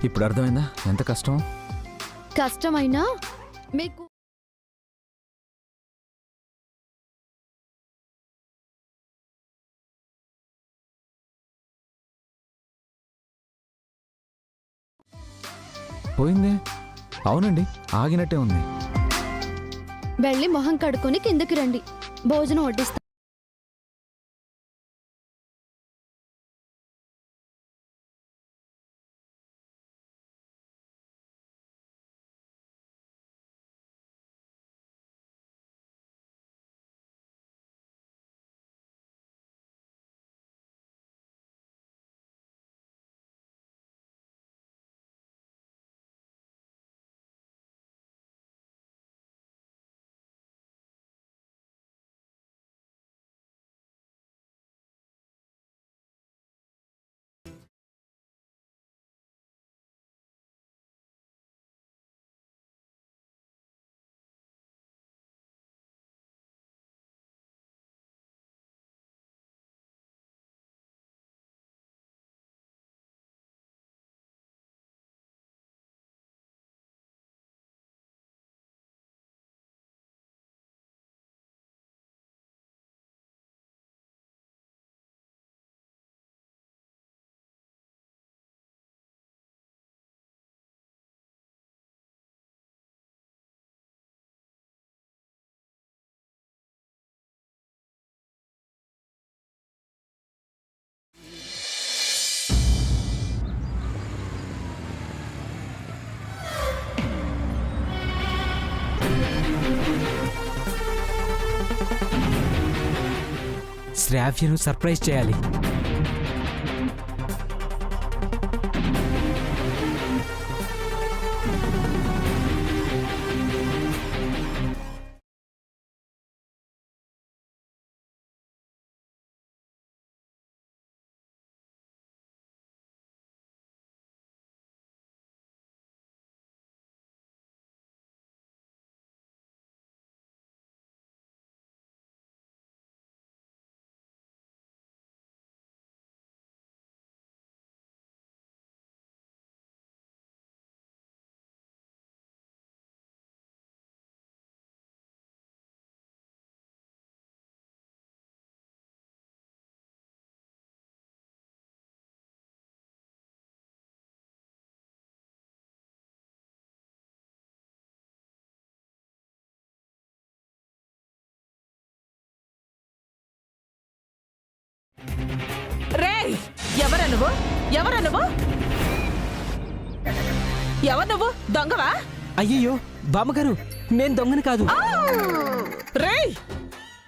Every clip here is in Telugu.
ఇప్పుడు అర్థమైందా ఎంత కష్టం? కష్టమైనా మీకు పోయిందే. అవునండి, ఆగినట్టే ఉంది. వెళ్ళి మొహం కడుక్కొని కిందకి రండి, భోజనం వడ్డిస్తా. శ్రావ్యను సర్ప్రైజ్ చేయాలి. రేయ్, ఎవరు నువ్వు? ఎవరు నువ్వు? ఎవరు నువ్వు? దొంగవా? అయ్యయ్యో బామ్మగారు, నేను దొంగని కాదు. రేయ్,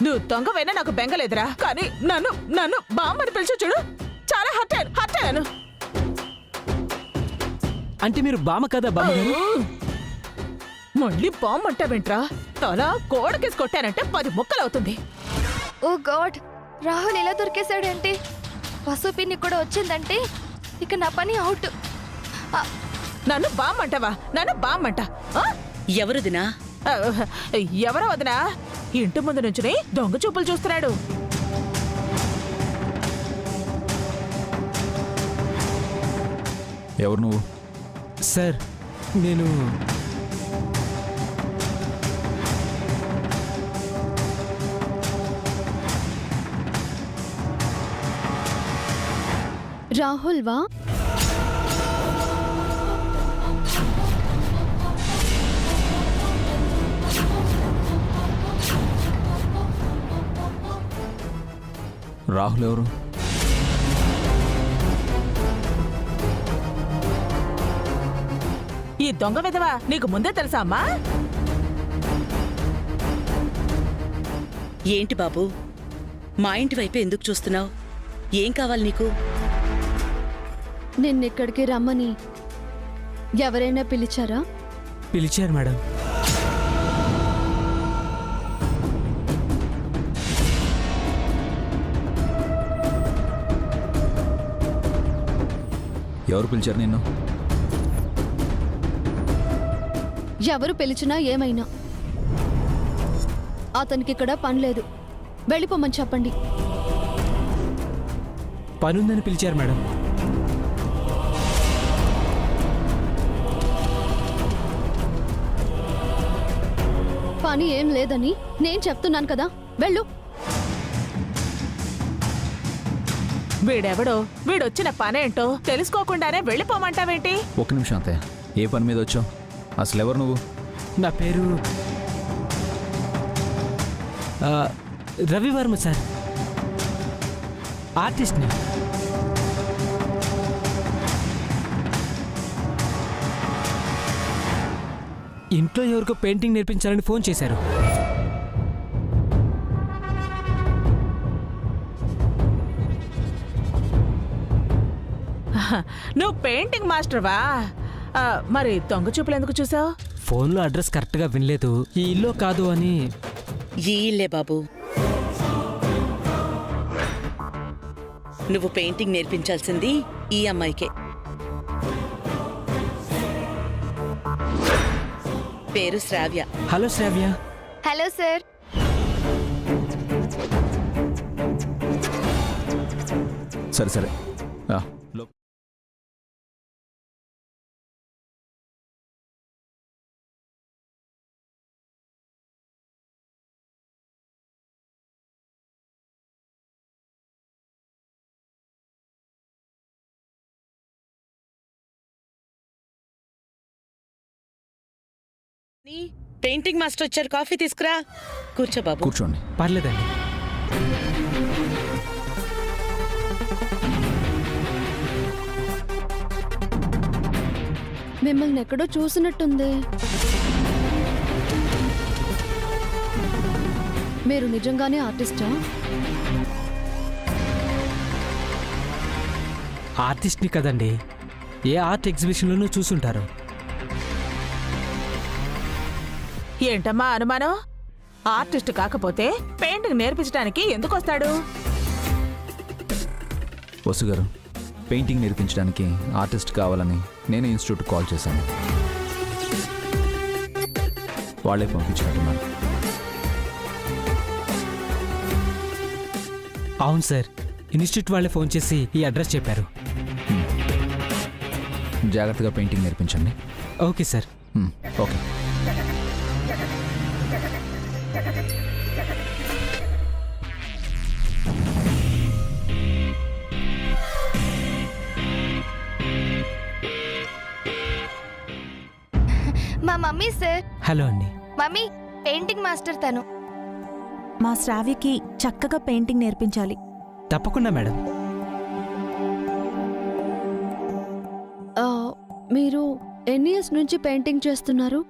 నువ్వు దొంగవైనా నాకు బెంగలేదురా, కానీ నన్ను నన్ను బామ్మని పిలిచి చూడు, చాలా హర్ట్ అయ్యాను. అంటే మీరు బామ్మ కదా బామ్మగారు? మళ్ళీ బామ్మ అంటావేంట్రా? తల కోడకేసి కొట్టానంటే 10 ముక్కలవుతుంది. ఓ గాడ్, రాహుల్ ఎలా దొరికేశాడంటే? పసుపిన్ని కూడా వచ్చిందంటే ఇక నా పని అవుట్. నన్ను బామ్మంటావా? నన్ను బామ్మంట? ఎవరుదినా? ఎవరో వదినా, ఇంటి ముందు నుంచి దొంగ చూపులు చూస్తున్నాడు. ఎవరు నువ్వు? సార్, నేను రాహుల్ వా? రాహుల్ ఎవరు? ఈ దొంగ విధవా నీకు ముందే తెలుసా అమ్మా? ఏంటి బాబు, మా ఇంటి వైపు ఎందుకు చూస్తున్నావు? ఏం కావాలి నీకు? నిన్నిక్కడికి రమ్మని ఎవరైనా పిలిచారా? పిలిచారు మేడం. ఎవరు పిలిచారు నిన్ను? ఎవరు పిలిచినా ఏమైనా అతనికి ఇక్కడ పని లేదు, వెళ్ళిపోమని చెప్పండి. పనుందని పిలిచారు మేడం. కానీ ఏం లేదని నేను చెప్తున్నాను కదా, వెళ్ళు. వీడెవడో వీడొచ్చిన పనేంటో తెలుసుకోకుండానే వెళ్ళిపోమంటావేంటి? ఒక్క నిమిషం అత్తయ్య, ఏ పని మీద వచ్చావు? అసలు ఎవరు నువ్వు? నా పేరు రవివర్మ సార్, ఆర్టిస్ట్ని. ఇంట్లో ఎవరికో పెయింటింగ్ నేర్పించాలని ఫోన్ చేశారు. నువ్వు పెయింటింగ్ మాస్టర్వా? మరి దొంగ చూపులు ఎందుకు చూసావు? ఫోన్లో అడ్రస్ కరెక్ట్గా వినలేదు, ఈ ఇల్లు కాదు అని. ఈ ఇల్లే బాబు. నువ్వు పెయింటింగ్ నేర్పించాల్సింది ఈ అమ్మాయికే. పేరు Shravya. Hello Shravya. Hello sir. సరే సరే లో- పెయింటింగ్ మాస్టర్ వచ్చారు, కాఫీ తీసుకురా. కూర్చో బాబు. కూర్చోండి. పర్లేదండి. మిమ్మల్ని ఎక్కడో చూసినట్టుంది. మీరు నిజంగానే ఆర్టిస్టా? ఆర్టిస్ట్ని కదండి, ఏ ఆర్ట్ ఎగ్జిబిషన్లోనూ చూసుంటారు. ఏంటమ్మా అనుమానం? ఆర్టిస్ట్ కాకపోతే పెయింటింగ్ నేర్పించడానికి ఎందుకు వస్తాడు? వసు గారు, పెయింటింగ్ నేర్పించడానికి ఆర్టిస్ట్ కావాలని నేనే ఇన్స్టిట్యూట్ కాల్ చేశాను. వాళ్ళే పంపించినట్టున్నారు. అవును సార్, ఇన్స్టిట్యూట్ వాళ్ళే ఫోన్ చేసి ఈ అడ్రస్ చెప్పారు. జాగ్రత్తగా పెయింటింగ్ నేర్పించండి. Okay sir. ఓకే. మా మమ్మీ సార్. హలో అండి. మమ్మీ, పెయింటింగ్ మాస్టర్ తను. మా శ్రావ్యకి చక్కగా పెయింటింగ్ నేర్పించాలి. తప్పకుండా మేడం. మీరు ఎన్ని ఇయర్స్ నుంచి పెయింటింగ్ చేస్తున్నారు?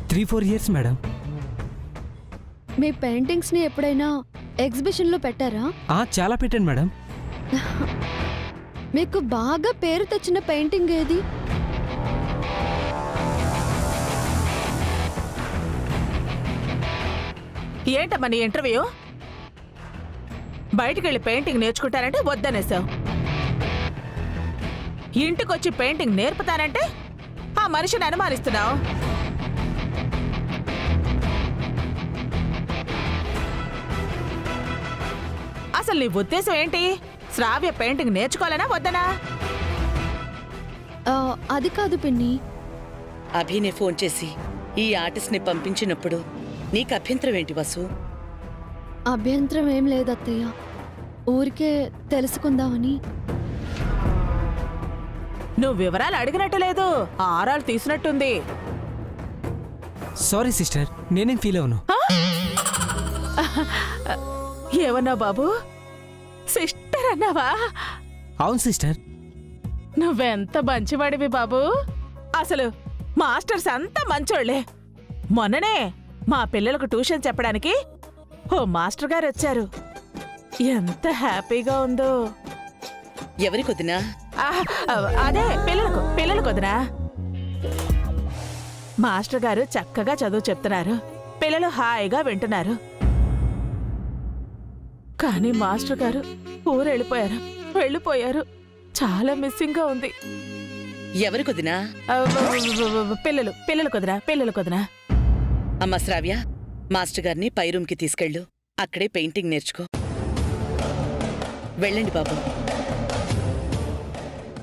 3-4 years మేడం. మీ పెయింటింగ్స్ని ఎప్పుడైనా ఎగ్జిబిషన్లో పెట్టారా? చాలా పెట్టాను మేడం. మీకు బాగా పేరు తెచ్చిన పెయింటింగ్ ఏది? ఏంటమ్మా నీ ఇంటర్వ్యూ? బయటికెళ్ళి పెయింటింగ్ నేర్చుకుంటానంటే వద్దనేసావు. ఇంటికొచ్చి పెయింటింగ్ నేర్పుతానంటే ఆ మనిషిని అనుమానిస్తున్నావు. అసలు నీ ఉద్దేశం ఏంటి? శ్రావ్య పెయింటింగ్ నేర్చుకోవాలనా వద్దనా? అది కాదు పిన్ని. అభినే ఫోన్ చేసి ఈ ఆర్టిస్ట్ని పంపించినప్పుడు నీకు అభ్యంతరం ఏంటి వసు? అభ్యంతరం ఏం లేదు అత్తయ్య, ఊరికే తెలుసుకుందామని. నువ్వు వివరాలు అడిగినట్టు లేదు, ఆరాలు తీసినట్టుంది. సారీ సిస్టర్, నేనేం ఫీల్ అవును. ఏమన్నా బాబు? సిస్టర్ అన్నావా? అవును సిస్టర్. నువ్వెంత మంచివాడివి బాబు. అసలు మాస్టర్స్ అంతా మంచోళ్లే. మొన్ననే మా పిల్లలకు ట్యూషన్ చెప్పడానికి ఓ మాస్టర్ గారు వచ్చారు. ఎంత హ్యాపీగా ఉందో. ఎవరి కొద్దినా? అదే పిల్లలకు వదినా. మాస్టర్ గారు చక్కగా చదువు చెప్తున్నారు, పిల్లలు హాయిగా వింటున్నారు. కానీ మాస్టర్ గారు వెళ్ళిపోయారు. చాలా మిస్సింగ్ గా ఉంది. ఎవరి కొద్దినా? పిల్లలు కొదినా. అమ్మ శ్రావ్య, మాస్టర్ గారిని పై రూమ్కి తీసుకెళ్ళు, అక్కడే పెయింటింగ్ నేర్చుకో. వెళ్ళండి బాబు.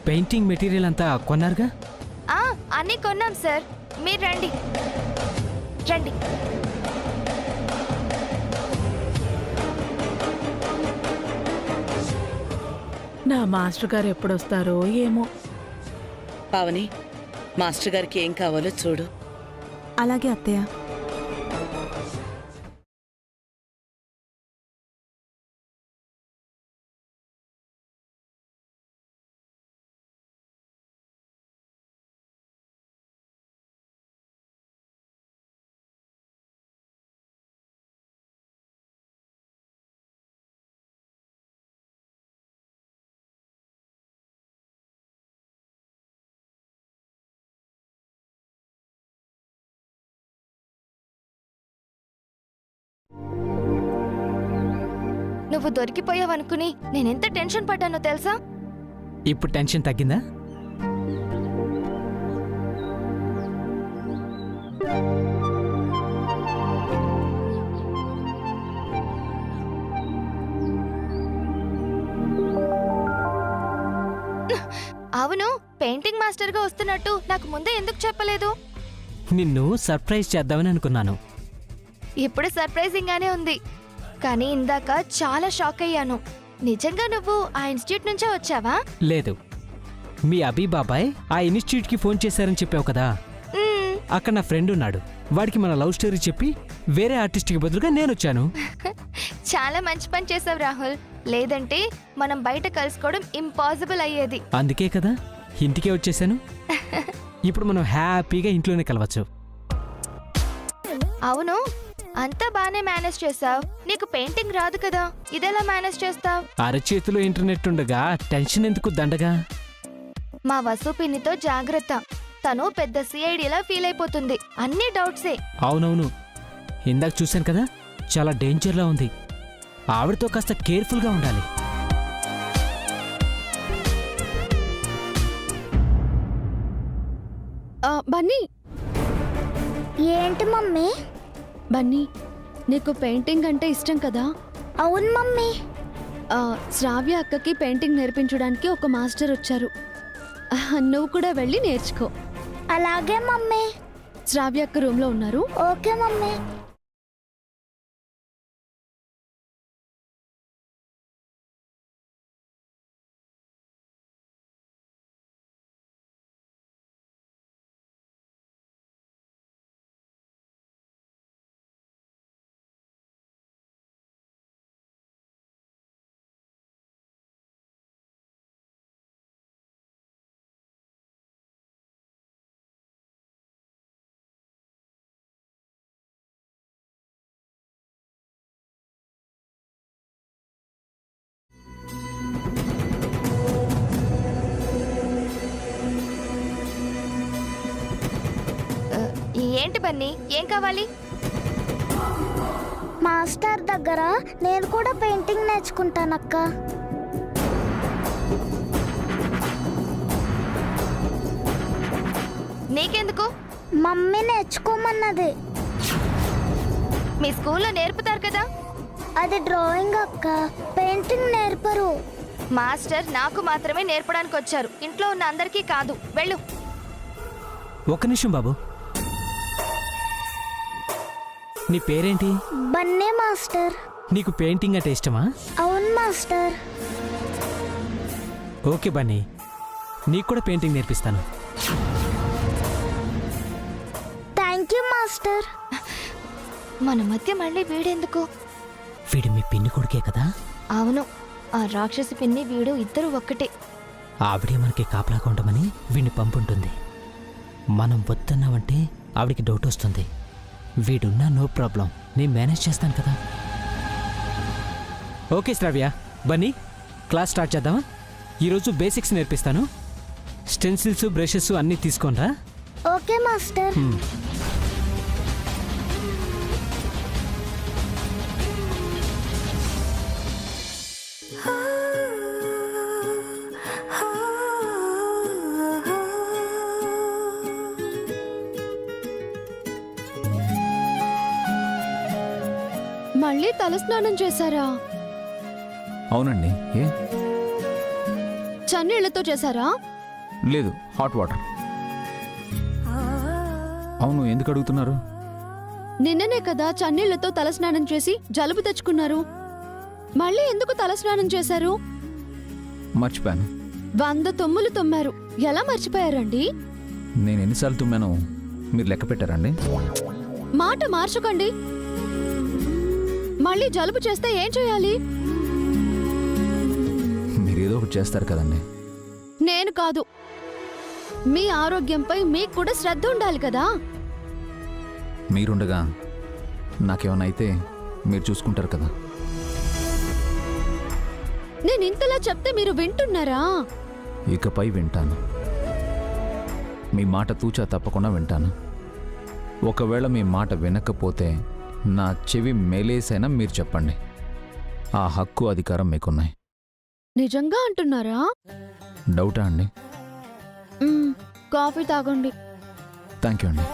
పెయింటింగ్ మెటీరియల్ అంతా కొన్నారుగా? అన్నీ కొన్నాం సార్, మీరు రండి. రండి. నా మాస్టర్ గారు ఎప్పుడొస్తారో ఏమో. పావని, మాస్టర్ గారికి ఏం కావాలో చూడు. అలాగే అత్తయ్య. నువ్వు దొరికిపోయావనుకుని నేనెంత టెన్షన్ పడ్డానో తెలుసా? ఇప్పుడు టెన్షన్ తగ్గిందా? అవును, పెయింటింగ్ మాస్టర్ గా వస్తున్నట్టు నాకు ముందే ఎందుకు చెప్పలేదు? నిన్ను సర్ప్రైజ్ చేద్దామని అనుకున్నాను. ఇప్పుడు సర్ప్రైజింగ్ గానే ఉంది, కానీ ఇందాక చాలా షాక్ అయ్యాను. నిజంగా నువ్వు ఆ ఇన్స్టిట్యూట్ నుంచే వచ్చావా? లేదు, మీ అభి బాబాయ్ ఆ ఇన్స్టిట్యూట్కి ఫోన్ చేశారని చెప్పావు కదా. మ్మ్. అక్కడ నా ఫ్రెండ్ ఉన్నాడు. వాడికి మన లవ్ స్టోరీ చెప్పి వేరే ఆర్టిస్ట్కి బదులుగా నేను వచ్చాను. చాలా మంచి పని చేసావు రాహుల్. లేదంటే మనం బయట కలుసుకోవడం ఇంపాసిబుల్ అయ్యేది. అందుకే కదా ఇంటికే వచ్చేసాను. ఇప్పుడు మనం హ్యాపీగా ఇంట్లోనే కలవచ్చు. అవును, అంతా బానే మేనేజ్ చేసావు. నీకు పెయింటింగ్ రాదు కదా, ఇదెలా మేనేజ్ చేస్తావు? అరచేతిలో ఇంటర్నెట్ ఉండగా టెన్షన్ ఎందుకు దండగా. మా వసు పిన్నితో జాగ్రత్త. తను పెద్ద సిఐడిలా ఫీల్ అయిపోతుంది. అన్ని డౌట్సే. అవునవును, ఇందాక చూశాను కదా, చాలా డేంజర్లా ఉంది. ఆవిడతో కాస్త కేర్ఫుల్గా ఉండాలి. బన్నీ. ఏంటి మమ్మీ? బన్నీ, నీకు పెయింటింగ్ అంటే ఇష్టం కదా? అవును మమ్మీ. శ్రావ్య అక్కకి పెయింటింగ్ నేర్పించడానికి ఒక మాస్టర్ వచ్చారు. నువ్వు కూడా వెళ్ళి నేర్చుకో. అలాగే మమ్మీ. శ్రావ్య అక్క రూమ్లో ఉన్నారు. Okay mummy. ఏంటి బన్నీ, ఏం కావాలి? మాస్టర్ దగ్గర నేను కూడా పెయింటింగ్ నేర్చుకుంటానక్క. నీకెందుకు? మమ్మీ నేర్చుకోమన్నది. మీ స్కూల్లో నేర్పుతారు కదా. అది డ్రాయింగ్ అక్క, పెయింటింగ్ నేర్పరు. మాస్టర్ నాకు మాత్రమే నేర్పడానికి వచ్చారు, ఇంట్లో ఉన్న అందరికీ కాదు. వెళ్ళు. ఒక్క నిమిషం బాబు, నీ పేరేంటి? బన్నీ మాస్టర్. నీకు పెయింటింగ్ అంటే ఇష్టమా? అవును మాస్టర్. ఓకే బన్నీ, నీకు కూడా పెయింటింగ్ నేర్పిస్తాను. Thank you master. మన మధ్య మళ్ళీ వీడెందుకు? వీడు మీ పిన్ని కొడుకే కదా? అవును, ఆ రాక్షసి పిన్ని వీడు ఇద్దరు ఒక్కటే. ఆవిడే మనకి కాపలాగా ఉండమని వీడిని పంపుంటుంది. మనం వద్దన్నామంటే ఆవిడికి డౌట్ వస్తుంది. వీడున్నా నో ప్రాబ్లం, నేను మేనేజ్ చేస్తాను కదా. ఓకే శ్రావ్య, బన్నీ క్లాస్ స్టార్ట్ చేద్దామా? ఈరోజు బేసిక్స్ నేర్పిస్తాను. స్టెన్సిల్స్, బ్రషెస్ అన్నీ తీసుకోనరా. Okay master. మళ్ళీ తలస్నానం చేశారా? అవునండి. ఏ చన్నీళ్లతో చేశారా? లేదు, హాట్ వాటర్. అవును, ఎందుకు అడుగుతున్నారు? నిన్ననే కదా చన్నీళ్లతో తలస్నానం చేసి జలుబు తెచ్చుకున్నారు. మళ్ళీ ఎందుకు తలస్నానం చేశారు? మర్చిపోయాను. 100 తుమ్ములు తుమ్మారు. ఎలా మర్చిపోయారండి? నేను ఎన్నిసార్లు తుమ్మానో మీరు లెక్క పెట్టారండి? మాట మార్చకండి. మళ్ళీ జలుబు చేస్తే ఏం చేయాలి? మీరు ఏదో ఒకటి చేస్తారు కదండి. నేను కాదు. మీ ఆరోగ్యంపై మీకు కూడా శ్రద్ధ ఉండాలి కదా. మీరుండగా నాకేమైనా అయితే మీరు చూసుకుంటారు కదా. నేను ఇంతలా చెప్తే మీరు వింటున్నారా? ఇకపై వింటాను. మీ మాట తూచా తప్పకుండా వింటాను. ఒకవేళ మీ మాట వినకపోతే నా చెవి మేలేసైనా మీరు చెప్పండి. ఆ హక్కు అధికారం మీకున్నాయి. నిజంగా అంటున్నారా? డౌటా అండి? కాఫీ తాగండి. థ్యాంక్ యూ అండి.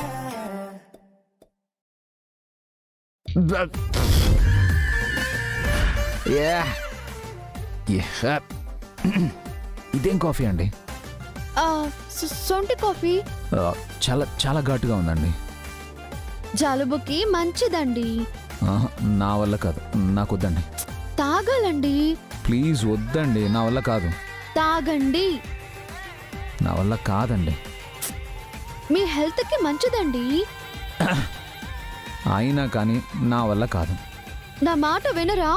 ఇదేం కాఫీ అండి? సొంటి కాఫీ చాలా చాలా ఘాటుగా ఉందండి. జలుబుకి మంచిదండి. ఆహా, నా వల్ల కాదు. నాకు వద్దండి. తాగాలండి. ప్లీజ్ వద్దండి. నా వల్ల కాదు. తాగండి. నా వల్ల కాదండి. మీ హెల్త్కి మంచిదండి. అయినా కానీ నా వల్ల కాదు. నా మాట వినరా?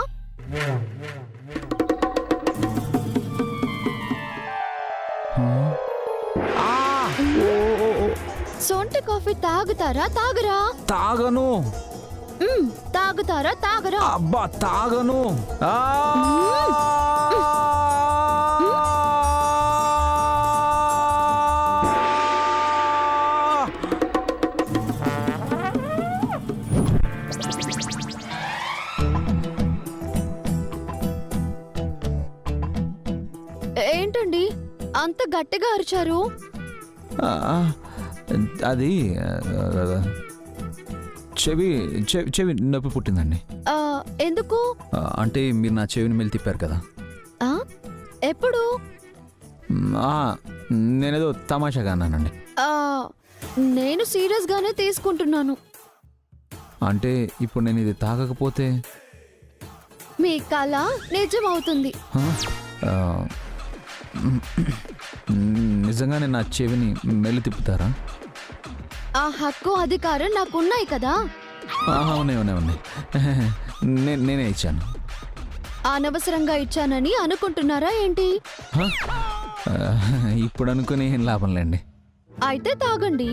సొంటి కాఫీ తాగుతారా తాగరా? తాగను. తాగుతారా తాగరా? అబ్బా తాగను. ఏంటండి అంత గట్టిగా అరిచారు? అది చెవి చెవి చెవి నొప్పి పుట్టిందండి. ఎందుకు? అంటే మీరు నా చెవిని మెల్లి తిప్పారు కదా. ఎప్పుడు? నేనేదో తమాషాగా అన్నానండి. నేను సీరియస్ గానే తీసుకుంటున్నాను. అంటే ఇప్పుడు నేను ఇది తాగకపోతే మీ కళ నిజం అవుతుంది. నిజంగానే నా చెవిని మెల్లి తిప్పుతారా? ఆ హక్కు అధికారం నాకున్నాయి కదా. ఉన్నాయి ఉన్నాయి ఉన్నాయి. నేనే ఇచ్చాను. అనవసరంగా ఇచ్చానని అనుకుంటున్నారా ఏంటి? ఇప్పుడు అనుకుని ఏం లాభంలేండి. అయితే తాగండి.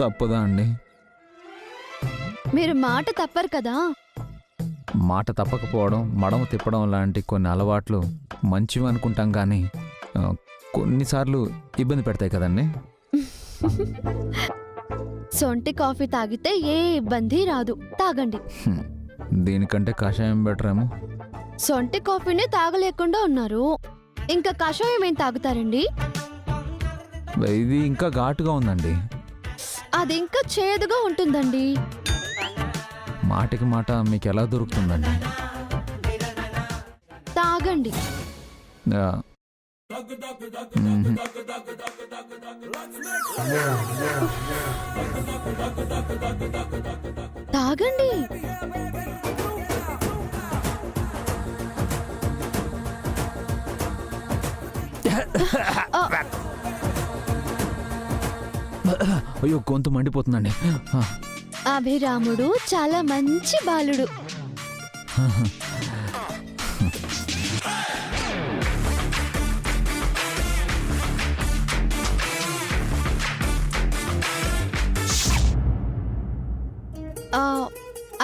తప్పదా అండి? మీరు మాట తప్పరు కదా. మాట తప్పకపోవడం, మడమ తిప్పడం లాంటి కొన్ని అలవాట్లు మంచివి అనుకుంటాం కానీ కొన్నిసార్లు ఇబ్బంది పెడతాయి కదండి. సొంటి కాఫీ తాగితే ఏ ఇబ్బంది రాదు. తాగండి. దీనికంటే కషాయం బెటర్ ఏమో. సొంటి కాఫీనే తాగలేకుండా ఉన్నారు, ఇంకా కషాయం ఏం తాగుతారండి? ఇది ఇంకా ఘాటుగా ఉందండి. అది ఇంకా చేదుగా ఉంటుందండి. మాటికి మాట మీకు ఎలా దొరుకుతుందండి? తాగండి. తాగండి. అయ్యో గొంతు మండిపోతుందండి. అభిరాముడు చాలా మంచి బాలుడు.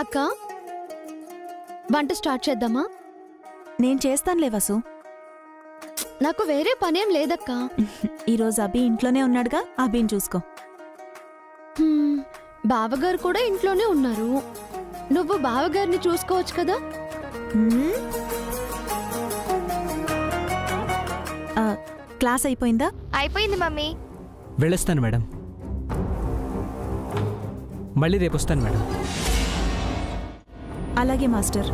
అక్క, వంట స్టార్ట్ చేద్దామా? నేను చేస్తానులే వసు. నాకు వేరే పనేం లేదక్కా. ఈరోజు అభి ఇంట్లోనే ఉన్నాడుగా, అభిని చూసుకో. బావగారు కూడా ఇంట్లోనే ఉన్నారు. నువ్వు బావగారిని చూసుకోవచ్చు కదా. క్లాస్ అయిపోయిందా? అయిపోయింది మమ్మీ. వెళ్ళొస్తాను మేడం. మళ్ళీ రేపు వస్తాను మేడం. అలాగే మాస్టర్.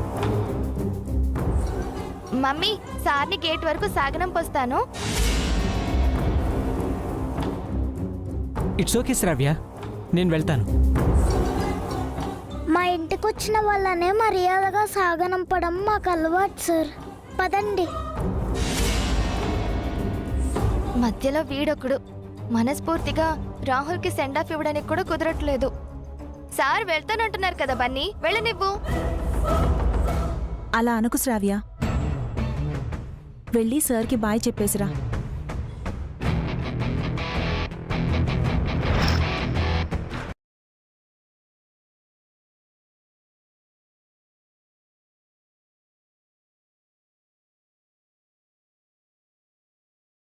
మమ్మీ, సార్ని గేట్ వరకు సాగనంపొస్తాను. ఇట్స్ ఓకే శ్రావ్య, నేను వెళ్తాను. మా ఇంటికి వచ్చిన వాళ్ళనే మర్యాదగా సాగనంపడం మాకు అలవాటు సార్. పదండి. మధ్యలో వీడొకడు మనస్ఫూర్తిగా రాహుల్కి సెండ్ ఆఫ్ ఇవ్వడానికి కూడా కుదరట్లేదు. సార్ వెళ్తానంటున్నారు కదా బన్నీ, వెళ్ళనివ్వు. అలా అనుకు శ్రావ్య. వెళ్ళి సార్కి బాయ్ చెప్పేసిరా.